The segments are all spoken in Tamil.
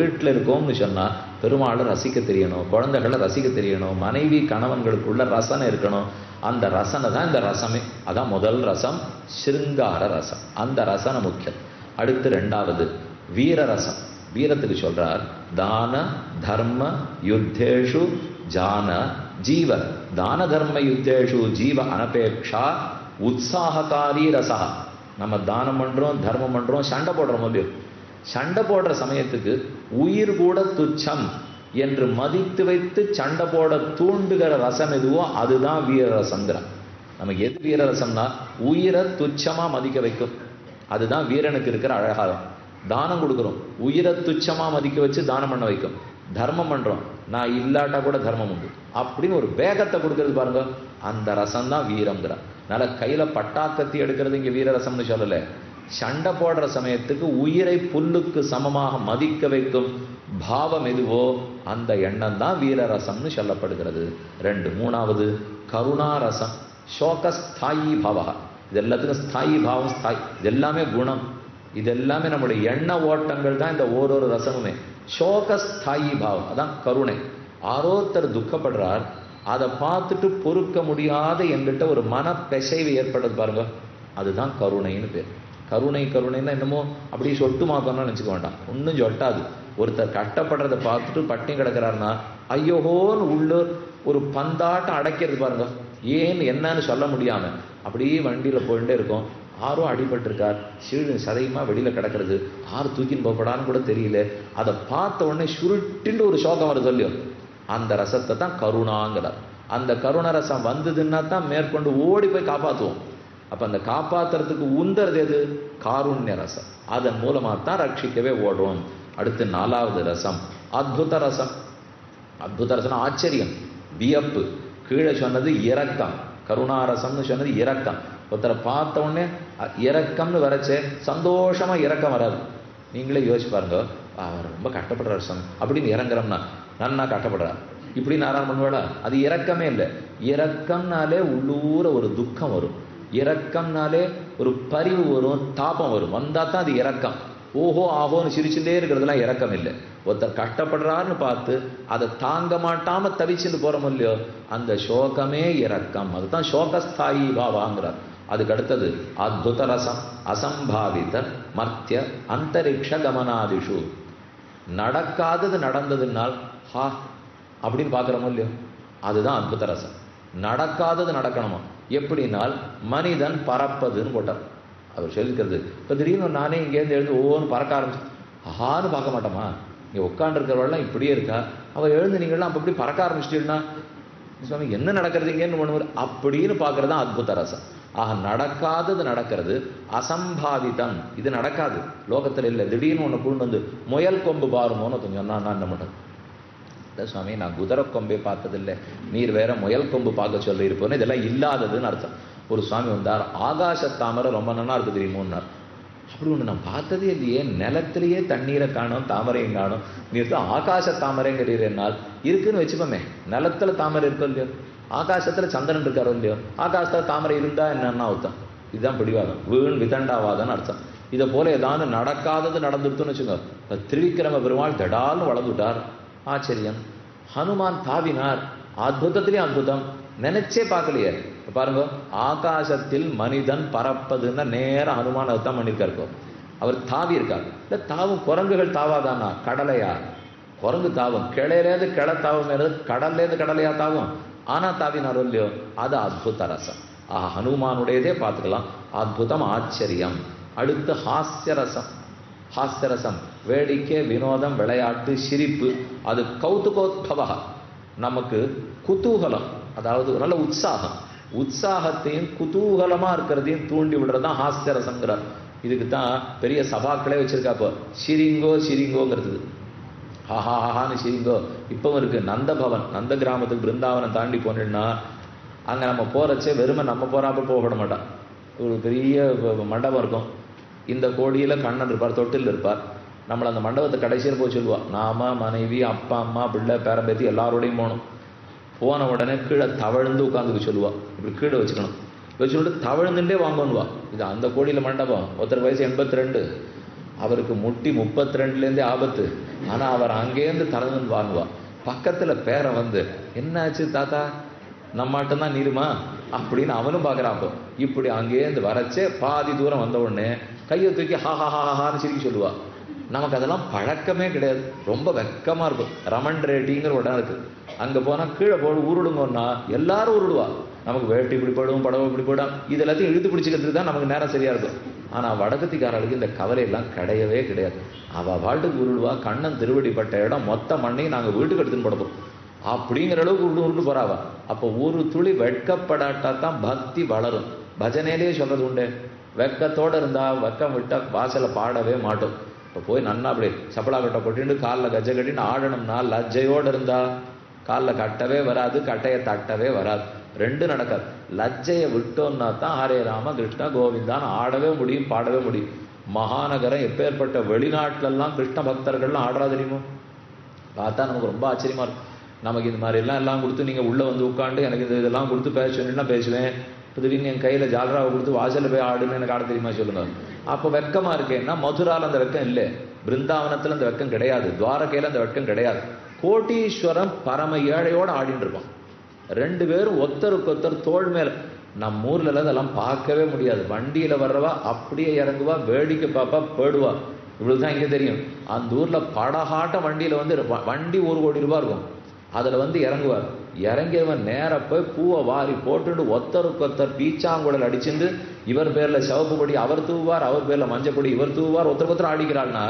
வீட்டில் இருக்கோம்னு சொன்னால் பெருமாளை ரசிக்க தெரியணும், குழந்தைகளை ரசிக்க தெரியணும், மனைவி கணவன்களுக்குள்ள ரசனை இருக்கணும். அந்த ரசனை தான் இந்த ரசமே. அதான் முதல் ரசம் சிருங்கார ரசம். அந்த ரசனை முக்கியம். அடுத்து ரெண்டாவது வீரரசம். வீரத்துக்கு சொல்றார் தான தர்ம யுத்தேஷு ஜான ஜீவ. தான தர்ம யுத்தேஷு ஜீவ அனபேக்ஷா உற்சாககாரி ரசா. நம்ம தானம் பண்றோம், தர்மம் பண்றோம், சண்டை போடுறோம் இல்லையோ, சண்டை போடுற சமயத்துக்கு உயிர் கூட துச்சம் என்று மதித்து வைத்து சண்டை போட தூண்டுகிற ரசம் எதுவோ அதுதான் வீரரசங்கிறான். நமக்கு எது வீரரசம்னா உயிரை துச்சமா மதிக்க வைக்கும். அதுதான் வீரனுக்கு இருக்கிற அழகாரம். தானம் கொடுக்குறோம், உயிரை துச்சமா மதிக்க வச்சு தானம் பண்ண வைக்கும். தர்மம் பண்றோம், நான் இல்லாட்டா கூட தர்மம் உண்டு அப்படின்னு ஒரு வேகத்தை கொடுக்கறது பாருங்க, அந்த ரசம் தான் வீரம்ங்கிறார். அதனால கையில பட்டாக்கத்தி எடுக்கிறது இங்க வீரரசம்னு சொல்லல. சண்டை போடுற சமயத்துக்கு உயிரை புல்லுக்கு சமமாக மதிக்க வைக்கும் பாவம் எதுவோ அந்த எண்ணம் தான் வீரரசம்னு சொல்லப்படுகிறது. ரெண்டு. மூணாவது கருணாரசம். சோகஸ்தாயி பாவா. இது எல்லாத்துக்கும் ஸ்தாயி பாவம், ஸ்தாயி. இது எல்லாமே குணம். இது எல்லாமே நம்முடைய எண்ண ஓட்டங்கள் தான் இந்த ஓரொரு ரசமுமே. சோகஸ்தாயி பாவம் அதான் கருணை. ஆரோத்தர் துக்கப்படுறார், அதை பார்த்துட்டு பொறுக்க முடியாத என்கிட்ட ஒரு மனப்பெசைவு ஏற்படுறது பாருங்க, அதுதான் கருணைன்னு பேர். கருணை கருணைன்னா என்னமோ அப்படி சொட்டுமாக்கணும்னு நினச்சிக்க வேண்டாம், ஒன்றும் சொட்டாது. ஒருத்தர் கஷ்டப்படுறதை பார்த்துட்டு பட்டினி கிடக்கிறாருன்னா ஐயோஹோன்னு உள்ள ஒரு பந்தாட்டம் அடைக்கிறது பாருங்க. ஏன்னு என்னன்னு சொல்ல முடியாம அப்படியே வண்டியில போயிட்டே இருக்கும். ஆரோ அடிபட்டிருக்கார், சதையுமா வெளியில கிடக்கிறது, ஆறு தூக்கின்னு போகப்படான்னு கூட தெரியல. அதை பார்த்த உடனே சுருட்டின்னு ஒரு சோகம் வருது இல்லையோ, அந்த ரசத்தை தான் கருணாங்கிறார். அந்த கருண ரசம் வந்ததுன்னா தான் மேற்கொண்டு ஓடி போய் காப்பாற்றுவோம். அப்ப அந்த காப்பாத்துறதுக்கு உந்தறது எது? காருண்ய ரசம். அதன் மூலமா தான் ரட்சிக்கவே ஓடுறோம். அடுத்து நாலாவது ரசம் அத்புத ரசம். அத்புத ரசம் ஆச்சரியம், வியப்பு. கீழே சொன்னது இரக்கம், கருணாரசம்னு சொன்னது இரக்கம். ஒருத்தரை பார்த்த உடனே இரக்கம்னு வரைச்சே சந்தோஷமா இரக்கம் வராது. நீங்களே யோசிச்சு பாருங்க, அவர் ரொம்ப கஷ்டப்படுறாரு சாமி அப்படின்னு இறங்குறோம்னா நன்னா கஷ்டப்படுறார் இப்படி நாராயணம் பண்ணுவாளா? அது இரக்கமே இல்லை. இரக்கம்னாலே உள்ளூர ஒரு துக்கம் வரும், இரக்கம்னாலே ஒரு பரிவு வரும், தாபம் வரும். வந்தா தான் அது இரக்கம். ஓஹோ ஆஹோன்னு சிரிச்சுட்டே இருக்கிறதுலாம் இரக்கம் இல்லை. ஒருத்தர் கஷ்டப்படுறாருன்னு பார்த்து அதை தாங்க மாட்டாம தவிச்சுட்டு போறோம் இல்லையோ, அந்த சோகமே இரக்கம். அதுதான் சோகஸ்தாயி பாவாங்கிறார். அதுக்கு அடுத்தது அத்புத ரசம் அசம்பாவித மர்த்திய அந்தரிக்ஷ கமனாதிஷு. நடக்காதது நடந்ததுனால் ஹா அப்படின்னு பார்க்குறோமோ இல்லையோ, அதுதான் அத்புத ரசம். நடக்காதது நடக்கணுமா? எப்படினால் மனிதன் பறப்பதுன்னு போட்டார். அவர் சொல்லிக்கிறது. இப்போ திடீர்னு நானே இங்கேருந்து எழுந்து ஒவ்வொன்று பறக்க ஆரம்பிச்சு ஆஹான்னு பார்க்க மாட்டோமா? இங்கே உட்காண்டிருக்கிறவெல்லாம் இப்படியே இருக்கா, அவள் எழுந்து நீங்கள்லாம் அப்போ இப்படி பறக்க ஆரம்பிச்சிட்டீங்கன்னா சுவாமி என்ன நடக்கிறது இங்கேன்னு ஒன்று அப்படின்னு பார்க்கறது தான் அத்புத ரசம். ஆக நடக்காதது நடக்கிறது, அசம்பாவிதம். இது நடக்காது, லோகத்தில் இல்லை. திடீர்னு ஒன்று கொண்டு வந்து முயல் கொம்பு பாருமோன்னு கொஞ்சம் நான் என்ன மாட்டேன் சுவாமி, நான் குதிரை கொம்பே பார்த்ததில்லை, நீர் வேற முயல் கொம்பு பார்க்க சொல்லி இருப்போன்னு. இதெல்லாம் இல்லாததுன்னு அர்த்தம். ஒரு சுவாமி வந்தார், ஆகாச தாமரை ரொம்ப நல்லா இருக்கு தெரியுமோன்னார். அப்படி ஒன்று நான் பார்த்ததே இல்லையே, நிலத்திலேயே தண்ணீரை காணும், தாமரையும் காணும், நீர் தான் ஆகாச தாமரைங்கிறீர். என்னால் இருக்குன்னு வச்சுப்போமே, நிலத்துல தாமரை இருக்கோ இல்லையோ, ஆகாசத்துல சந்திரன் இருக்காரோ இல்லையோ, ஆகாசத்துல தாமரை இருந்தா என்னன்னா அர்த்தம்? இதுதான் பிடிவாதம், வீண் விதண்டாவாதன்னு அர்த்தம். இதை போல ஏதாவது நடக்காதது நடந்துடுத்துன்னு வச்சுக்கோ. திரிவிக்கிரம பெருமாள் தடால்னு வளர்ந்துட்டார், ஆச்சரியம். ஹனுமான் தாவினார், அற்புதத்திலே அற்புதம், நினைச்சே பார்க்கலையே. பாருங்க, ஆகாசத்தில் மனிதன் பறப்பதுன்னா நேரம் ஹனுமான் அர்த்தம் பண்ணியிருக்காரு. அவர் தாவி இருக்கார். இல்லை தாவும் குரங்குகள் தாவாதானா? கடலையா? குரங்கு தாவும், கிளையிலேருந்து கிளை தாவும், கடல்லேருந்து கடலையா தாவும், ஆனா தாவினாரோ இல்லையோ, அது அத்புத ரசம். ஹனுமானுடையதே பார்த்துக்கலாம். அற்புதம், ஆச்சரியம். அடுத்து ஹாஸ்யரசம். ஹாஸ்யரசம் வேடிக்கை, வினோதம், விளையாட்டு, சிரிப்பு. அது கௌதுகோத்பவ, நமக்கு குதூகலம், அதாவது நல்ல உற்சாகம். உற்சாகத்தையும் குதூகலமா இருக்கிறதையும் தூண்டி விடுறதுதான் ஹாஸ்யரசங்கிறார். இதுக்கு தான் பெரிய சபாக்களே வச்சிருக்கா. இப்போ சிரிங்கோ சிரிங்கோங்கிறது, ஹாஹாஹான்னு சிரிங்கோ இப்பவும் இருக்கு. நந்தபவன், நந்த கிராமத்துக்கு பிருந்தாவனம் தாண்டி போனோம்னா அங்கே நம்ம போகிறச்சே வெறுமை நம்ம போகிறாப்ப போக மாட்டான். ஒரு பெரிய மண்டபம் இருக்கும். இந்த கோடியில் கண்ணன் இருப்பார், தொட்டில் இருப்பார். நம்மளை அந்த மண்டபத்தை கடைசியில் போய் சொல்லுவாள், நாம மனைவி அப்பா அம்மா பிள்ளை பேரம்பேத்தி எல்லாரோடையும் போகணும். போன உடனே கீழே தவழ்ந்து உட்காந்துக்க சொல்லுவாள். இப்படி கீழே வச்சுக்கணும், வச்சுக்கிட்டு தவழ்ந்துட்டே வாங்கணுவா. இது அந்த கோடியில் மண்டபம். ஒருத்தர் வயசு 82, அவருக்கு முட்டி 32லேருந்தே ஆபத்து. ஆனா அவர் அங்கேருந்து தரங்கன்னு வாங்குவா. பக்கத்துல பேரை வந்து என்னாச்சு தாத்தா நம்மாட்டம் நீருமா அப்படின்னு அவனும் பார்க்குறாப்போ. இப்படி அங்கேருந்து வரச்சே பாதி தூரம் வந்த உடனே கையை தூக்கி ஹாஹாஹான்னு சிரிக்க சொல்லுவா. நமக்கு அதெல்லாம் பழக்கமே கிடையாது, ரொம்ப வெக்கமா இருக்கும். ரமன் ரேட்டிங்கிற ஒரு இடம் இருக்கு, அங்க போனா கீழே போடு உருடுங்கன்னா எல்லாரும் உருடுவா. நமக்கு வேட்டி இப்படி போடும், படவை இப்படி போடும், இது எல்லாத்தையும் இழுத்து பிடிச்சிக்கிறதுக்கு தான் நமக்கு நேரம் சரியா இருக்கும். ஆனா வடக்கத்திக்காரர்களுக்கு இந்த கவலை எல்லாம் கிடையவே கிடையாது. அவ பாட்டுக்கு உருடுவா. கண்ணன் திருவடிப்பட்ட இடம் மொத்த மண்ணையும் நாங்க வீட்டுக்கு எடுத்துன்னு போடுவோம் அப்படிங்கிற அளவுக்கு உருட்டு போறாவா. அப்போ ஒரு துளி வெட்கப்படாட்டா தான் பக்தி வளரும். பஜனையிலேயே சொல்றது உண்டு, வெக்கத்தோட இருந்தா வெக்கம் விட்டா வாசலை பாடவே மாட்டோம். இப்போ போய் நன்னா அப்படி சப்பலா கட்டை கொட்டிட்டு காலில் கஜை கட்டின்னு ஆடணும்னா லஜ்ஜையோடு இருந்தா காலில் கட்டவே வராது, கட்டையை தட்டவே வராது, ரெண்டு நடக்காது. லஜ்ஜையை விட்டோம்னா தான் ஹரே ராம கிருஷ்ண கோவிந்தான்னு ஆடவே முடியும், பாடவே முடியும். மகாநகரம் எப்பேற்பட்ட வெளிநாட்டிலெல்லாம் கிருஷ்ண பக்தர்கள்லாம் ஆடுறா தெரியுமோ. பார்த்தா நமக்கு ரொம்ப ஆச்சரியமா இருக்கும். நமக்கு இந்த மாதிரி எல்லாம் கொடுத்து நீங்கள் உள்ளே வந்து உட்காந்து எனக்கு இதெல்லாம் கொடுத்து பேச சொன்னீங்கன்னா பேசுவேன். திடீர்னு என் கையில் ஜாலராவை கொடுத்து வாசலில் போய் ஆடுன்னு எனக்கு ஆட தெரியுமா சொல்லுங்க. அப்போ வெக்கமாக இருக்கேன்னா மதுராவில் அந்த வெக்கம் இல்லை, பிருந்தாவனத்தில் அந்த வெக்கம் கிடையாது, துவாரகையில் அந்த வெக்கம் கிடையாது. கோட்டீஸ்வரம் பரம ஏழையோடு ஆடின்னு இருப்பான். ரெண்டு பேரும் ஒருத்தருக்கு ஒருத்தர் தோள் மேல. நம்ம ஊர்ல அதெல்லாம் பார்க்கவே முடியாது. வண்டியில வர்றவா அப்படியே இறங்குவா, வேடிக்கை பாப்பா, போடுவா. இவ்வளவுதான் இங்கே தெரியும். அந்த ஊர்ல படகாட்ட வண்டியில வந்து வண்டி 1 கோடி ரூபாய் இருக்கும், அதுல வந்து இறங்குவார். இறங்கியவன் நேர போய் பூவை வாரி போட்டுட்டு ஒருத்தருக்கு ஒருத்தர் பீச்சாங்குழல் அடிச்சுட்டு இவர் பேர்ல சிவப்பு பொடி அவர் தூவார், அவர் பேர்ல மஞ்சள் பொடி இவர் தூவார், ஒருத்தருக்கு ஒருத்தர் ஆடிக்கிறாள்னா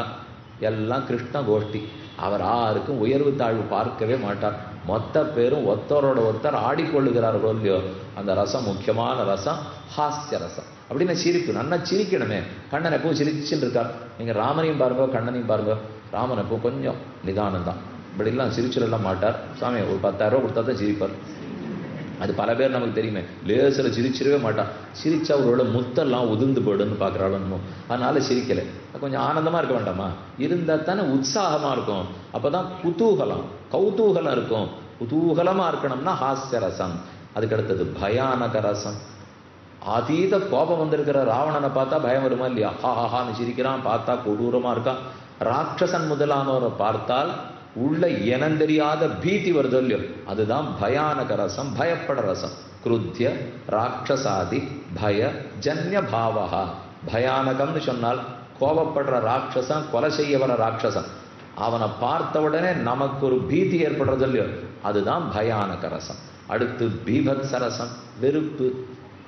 எல்லாம் கிருஷ்ண கோஷ்டி. அவர் யாருக்கும் உயர்வு தாழ்வு பார்க்கவே மாட்டார். மொத்த பேரும் ஒருத்தரோட ஒருத்தர் ஆடிக்கொள்ளுகிறார்களோ இல்லையோ, அந்த ரசம் முக்கியமான ரசம் ஹாஸ்ய ரசம். அப்படின்னு சிரிப்பு, நல்லா சிரிக்கணுமே. கண்ணன் எப்பவும் சிரிச்சுன்னு இருக்கார். நீங்க ராமனையும் பாருங்க, கண்ணனையும் பாருங்க. ராமன் எப்பவும் கொஞ்சம் நிதானம் தான், இப்படிலாம் சிரிச்சிடலாம் மாட்டார். சாமி ஒரு 10,000 ரூபா கொடுத்தா தான் சிரிப்பார். அது பல பேர் நமக்கு தெரியுமே, லேசில் சிரிச்சிடவே மாட்டான். சிரிச்சா அவரோட முத்தெல்லாம் உதிர்ந்து போயிடுன்னு பார்க்குறாளுன்னு, அதனால சிரிக்கலை. கொஞ்சம் ஆனந்தமாக இருக்க வேண்டாமா? இருந்தால் தானே உற்சாகமாக இருக்கும். அப்போ தான் குதூகலம் கௌதூகலம் இருக்கும். குதூகலமாக இருக்கணும்னா ஹாஸ்ய ரசம். அதுக்கடுத்தது பயானக ரசம். அதீத கோபம் வந்திருக்கிற ராவணனை பார்த்தா பயம் வருமா இல்லையா? ஹாஹான்னு சிரிக்கிறான், பார்த்தா கொடூரமாக இருக்கான். ராட்சசன் முதலானவரை பார்த்தால் உள்ள இனந்தெரியாத பீதி வருது இல்லையோ, அதுதான் பயானக ரசம், பயப்பட ரசம். கிருத்திய ராட்சசாதி பய ஜன்ய பாவகா. பயானகம்னு சொன்னால் கோபப்படுற ராட்சசன், கொலை செய்ய வர ராட்சசன், அவனை பார்த்த உடனே நமக்கு ஒரு பீதி ஏற்படுறது இல்லையோ, அதுதான் பயானக ரசம். அடுத்து பீபத்ச ரசம், வெறுப்பு.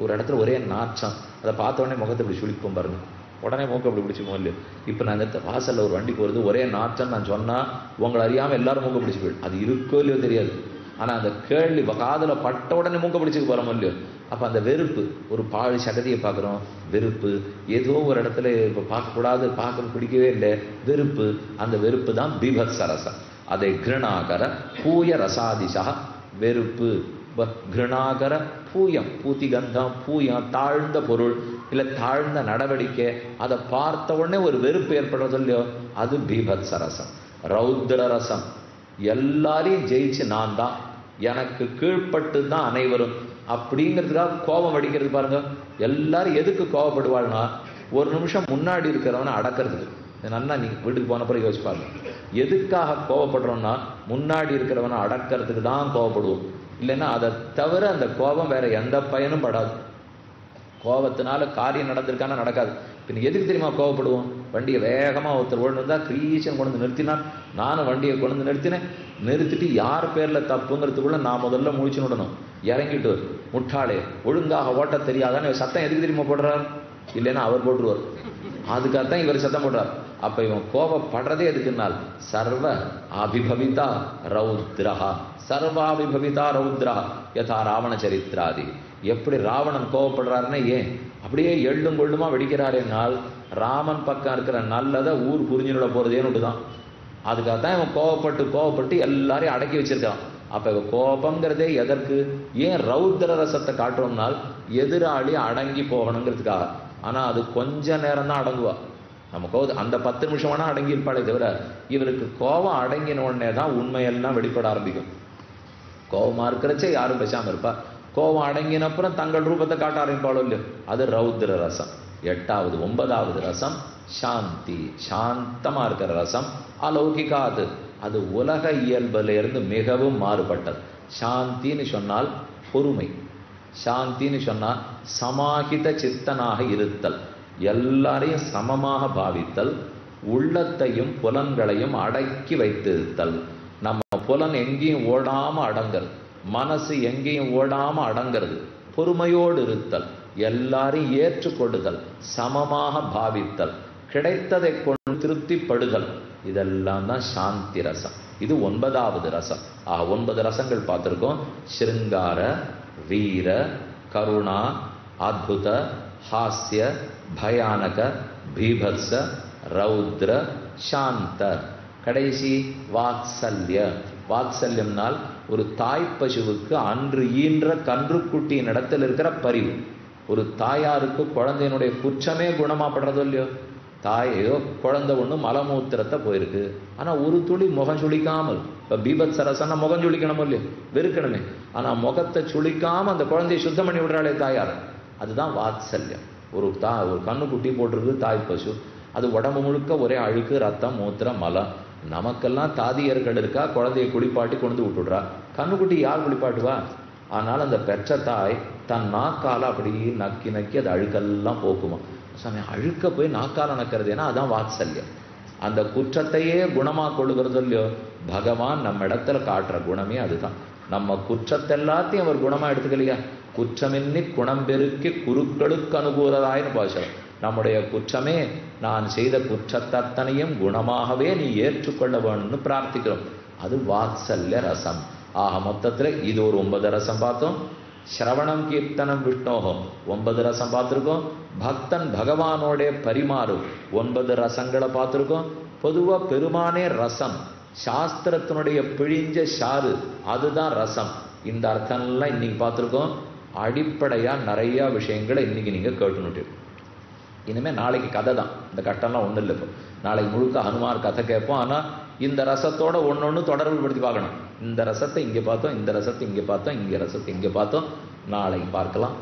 ஒரு இடத்துல ஒரே நாச்சம், அதை பார்த்த உடனே முகத்தை இப்படி சுழிப்போம் பாருங்க, உடனே மூக்க அப்படி பிடிச்சிப்போம் இல்லையோ. இப்போ நான் இந்த வாசலில் ஒரு வண்டி போகிறது, ஒரே நாச்சம் நான் சொன்னால் உங்களை அறியாமல் எல்லாரும் மூக்க பிடிச்சி போயிடும். அது இருக்கோ இல்லையோ தெரியாது, ஆனால் அந்த கேள்வி காதில் பட்ட உடனே மூக்க பிடிச்சிக்க போகிறோமோ இல்லையோ. அப்போ அந்த வெறுப்பு, ஒரு பாழ் சகதியை பார்க்குறோம், வெறுப்பு. ஏதோ ஒரு இடத்துல இப்போ பார்க்கக்கூடாது, பார்க்க பிடிக்கவே இல்லை, வெறுப்பு. அந்த வெறுப்பு தான் பீபத்ச ரசம். அதை கிருணாகர பூய ரசாதிசா. வெறுப்பு கிருணாகர பூயம், பூத்தி கந்தம், பூயம் தாழ்ந்த பொருள் இல்லை தாழ்ந்த நடவடிக்கை, அதை பார்த்த உடனே ஒரு வெறுப்பு ஏற்படுறது இல்லையோ, அது பீபத்ச ரசம். ரௌத்ர ரசம், எல்லாரையும் ஜெயிச்சு நான் தான், எனக்கு கீழ்பட்டு தான் அனைவரும் அப்படிங்கிறதுக்காக கோபம் அடிக்கிறது பாருங்க. எல்லாரும் எதுக்கு கோபப்படுவாள்னா, ஒரு நிமிஷம் முன்னாடி இருக்கிறவனை அடக்கிறதுக்கு. நல்லா நீ வீட்டுக்கு போன பிறகு யோசிப்பாங்க, எதுக்காக கோபப்படுறோம்னா முன்னாடி இருக்கிறவனை அடக்கிறதுக்கு தான் கோபப்படுவோம். இல்லைன்னா அதை தவிர அந்த கோபம் வேற எந்த பயனும் படாது. கோபத்தினால காரியம் நடந்திருக்கானா நடக்காது. பின் எதுக்கு தெரியுமா கோபப்படுவோம்? வண்டியை வேகமாக ஒருத்தர் ஓடுன்னு இருந்தால் கிரீச்சன் கொண்டு வந்து நிறுத்தினார், நானும் வண்டியை கொண்டு வந்து நிறுத்தினேன். நிறுத்திட்டு யார் பேரில் தப்புங்கிறதுக்குள்ள நான் முதல்ல முழிச்சு விடணும். இறங்கிட்டு முட்டாளே ஒழுங்காக ஓட்ட தெரியாதான்னு சத்தம் எதுக்கு தெரியுமா போடுறார்? இல்லைன்னா அவர் போட்டுருவார். அதுக்காகத்தான் இவர் சத்தம் போடுறார். அப்ப இவன் கோபப்படுறதே எதுக்குன்னால் சர்வ அபிபவிதா ரௌத்ரஹா, சர்வாபிபவிதா ரௌத்ரஹா யதா ராவண சரித்திராதி. எப்படி ராவணன் கோபப்படுறாருன்னா ஏன் அப்படியே எள்ளும் கொள்ளுமா வெடிக்கிறாருனால், ராமன் பக்கம் இருக்கிற நல்லதை ஊர் புரிஞ்சுட போறதேன்னு தான். அதுக்காகத்தான் இவன் கோபப்பட்டு எல்லாரையும் அடக்கி வச்சிருக்கான். அப்ப இவ கோபங்கிறதே எதற்கு? ஏன் ரௌத்ர ரசத்தை காட்டுறோம்னால் எதிராளி அடங்கி போகணுங்கிறதுக்காக. ஆனா அது கொஞ்ச நேரம் தான் அடங்குவா. நம்ம கோபம் அந்த 10 நிமிஷம் வேணா அடங்கி இருப்பாளே தவிர, இவருக்கு கோபம் அடங்கின உடனே தான் உண்மையெல்லாம் வெளிப்பட ஆரம்பிக்கும். கோபமா இருக்கிறச்சே யாரும் பேசாம இருப்பா. கோபம் அடங்கின அப்புறம் தங்கள் ரூபத்தை காட்ட ஆரம்பிப்பாளோ இல்லையோ, அது ரௌத்ர ரசம். எட்டாவது 9வது ரசம் சாந்தி, சாந்தமா இருக்கிற ரசம். அலௌகிகாது, அது உலக இயல்பிலிருந்து மிகவும் மாறுபட்டது. சாந்தின்னு சொன்னால் பொறுமை, சாந்தின்னு சொன்னால் சமாஹித சித்தனாக இருத்தல், எல்லாரையும் சமமாக பாவித்தல், உள்ளத்தையும் புலன்களையும் அடக்கி வைத்திருத்தல். நம்ம புலன் எங்கேயும் ஓடாம அடங்கிறது, மனசு எங்கேயும் ஓடாம அடங்கிறது, பொறுமையோடு இருத்தல், எல்லாரையும் ஏற்றுக்கொள்ளுதல், சமமாக பாவித்தல், கிடைத்ததை கொண்டு திருப்திப்படுதல், இதெல்லாம் தான் சாந்தி ரசம். இது 9வது ரசம். 9 ரசங்கள் பார்த்திருக்கோம். ஸ்ருங்கார, வீர, கருணா, அத்புத, ஹாஸ்ய, பயானக, பீபத்ஸ, ரௌத்ர, சாந்த. கடைசி வாத்சல்ய. வாத்சல்யம்னால் ஒரு தாய் பசுவுக்கு அன்று ஈன்ற கன்றுக்குட்டியின் இடத்தில் இருக்கிற பரிவு. ஒரு தாயாருக்கு குழந்தையினுடைய குற்றமே குணமாப்படுறதோ இல்லையோ. தாயோ குழந்தை ஒன்று மலமூத்திரத்தை போயிருக்கு, ஆனால் ஒரு துளி முகம் சுளிக்காமல். இப்போ பீபத்சரசன்னா முகம் சுளிக்கணுமோ இல்லையோ, வெறுக்கணுமே. ஆனால் முகத்தை சுளிக்காமல் அந்த குழந்தையை சுத்தம் பண்ணி விடுறாளே தாயார், அதுதான் வாத்சல்யம். ஒரு கண்ணுக்குட்டி போட்டிருக்கு தாய் பசு, அது உடம்பு முழுக்க ஒரே அழுக்கு, ரத்தம், மூத்திரம், மலம். நமக்கெல்லாம் தாதியர்கள் இருக்கா, குழந்தையை குளிப்பாட்டி கொண்டு விட்டுடுறா. கண்ணுக்குட்டி யார் குளிப்பாட்டுவா? ஆனால் அந்த பெற்ற தாய் தன் நாக்கால அப்படி நக்கி நக்கி அது அழுக்கெல்லாம் போக்குமா. சமயம் அழுக்க போய் நாக்கால நக்கிறது, ஏன்னா அதான் வாத்சல்யம். அந்த குற்றத்தையே குணமா கொள்ளுகிறது இல்லையோ. பகவான் நம்ம இடத்துல காட்டுற குணமே அதுதான். நம்ம குற்றத்தை எல்லாத்தையும் அவர் குணமா எடுத்துக்கலையா. குற்றமின்னி குணம் பெருக்கி குருக்களுக்கு அனுகூலராயின்னு பாஷை. நம்முடைய குற்றமே, நான் செய்த குற்றத்தனையும் குணமாகவே நீ ஏற்றுக்கொள்ள வேணும்னு பிரார்த்திக்கிறோம். அது வாத்சல்ய ரசம். ஆக மொத்தத்தில் இது ஒரு 9 ரசம் பார்த்தோம். ஸ்ரவணம், கீர்த்தனம், விஷ்ணோகம் 9 ரசம் பார்த்துருக்கோம். பக்தன் பகவானோட பரிமாறும் 9 ரசங்களை பார்த்துருக்கோம். பொதுவாக பெருமானே ரசம், சாஸ்திரத்தினுடைய பிழிஞ்ச சாறு, அதுதான் ரசம். இந்த அர்த்தம்லாம் இன்னைக்கு பார்த்துருக்கோம். அடிப்படையா நிறைய விஷயங்களை இன்னைக்கு நீங்க கேட்டுனுட்டு. இனிமேல் நாளைக்கு கதை தான், இந்த கட்டம்லாம் ஒன்றும் இல்லை. இப்போ நாளைக்கு முழுக்க ஹனுமார் கதை கேட்போம். ஆனால் இந்த ரசத்தோட ஒன்று தொடர்பு படுத்தி பார்க்கணும். இந்த ரசத்தை இங்கே பார்த்தோம், இந்த ரசத்தை இங்கே பார்த்தோம், இங்கே ரசத்தை இங்கே பார்த்தோம். நாளைக்கு பார்க்கலாம்.